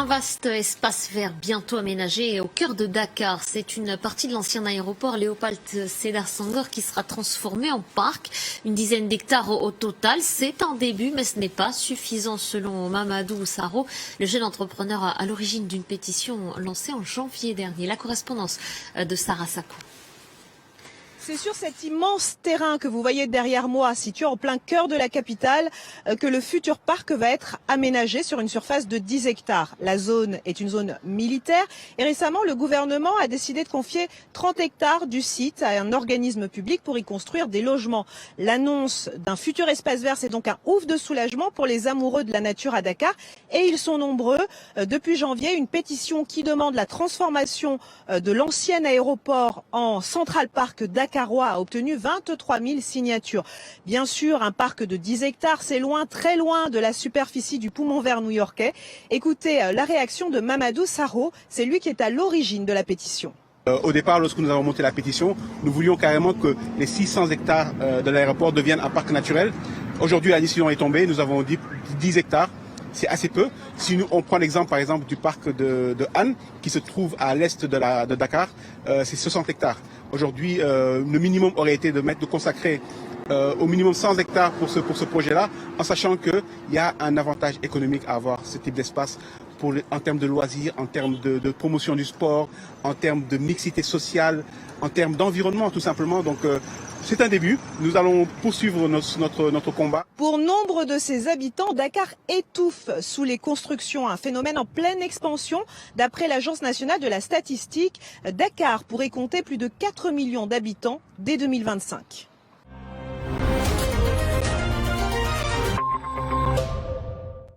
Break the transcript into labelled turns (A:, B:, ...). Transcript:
A: vaste espace vert bientôt aménagé au cœur de Dakar. C'est une partie de l'ancien aéroport Léopold Sédar Senghor qui sera transformée en parc. Une dizaine d'hectares au total. C'est un début, mais ce n'est pas suffisant selon Mamadou Saro, le jeune entrepreneur à l'origine d'une pétition lancée en janvier dernier. La correspondance de Sarah Sakou.
B: C'est sur cet immense terrain que vous voyez derrière moi, situé en plein cœur de la capitale, que le futur parc va être aménagé sur une surface de 10 hectares. La zone est une zone militaire et récemment, le gouvernement a décidé de confier 30 hectares du site à un organisme public pour y construire des logements. L'annonce d'un futur espace vert, c'est donc un ouf de soulagement pour les amoureux de la nature à Dakar. Et ils sont nombreux. Depuis janvier, une pétition qui demande la transformation de l'ancien aéroport en Central Park Dakar a obtenu 23 000 signatures. Bien sûr, un parc de 10 hectares, c'est loin, très loin de la superficie du poumon vert new-yorkais. Écoutez la réaction de Mamadou Saro, c'est lui qui est à l'origine de la pétition.
C: Au départ, lorsque nous avons monté la pétition, nous voulions carrément que les 600 hectares de l'aéroport deviennent un parc naturel. Aujourd'hui, la décision est tombée, nous avons dit 10 hectares. C'est assez peu. Si on prend l'exemple, par exemple, du parc de Han, qui se trouve à l'est de Dakar, c'est 60 hectares. Aujourd'hui, le minimum aurait été de consacrer au minimum 100 hectares pour ce projet-là, en sachant qu'il y a un avantage économique à avoir ce type d'espace en termes de loisirs, en termes de promotion du sport, en termes de mixité sociale, en termes d'environnement, tout simplement. Donc, c'est un début. Nous allons poursuivre notre combat.
B: Pour nombre de ses habitants, Dakar étouffe sous les constructions, un phénomène en pleine expansion. D'après l'Agence nationale de la statistique, Dakar pourrait compter plus de 4 millions d'habitants dès 2025.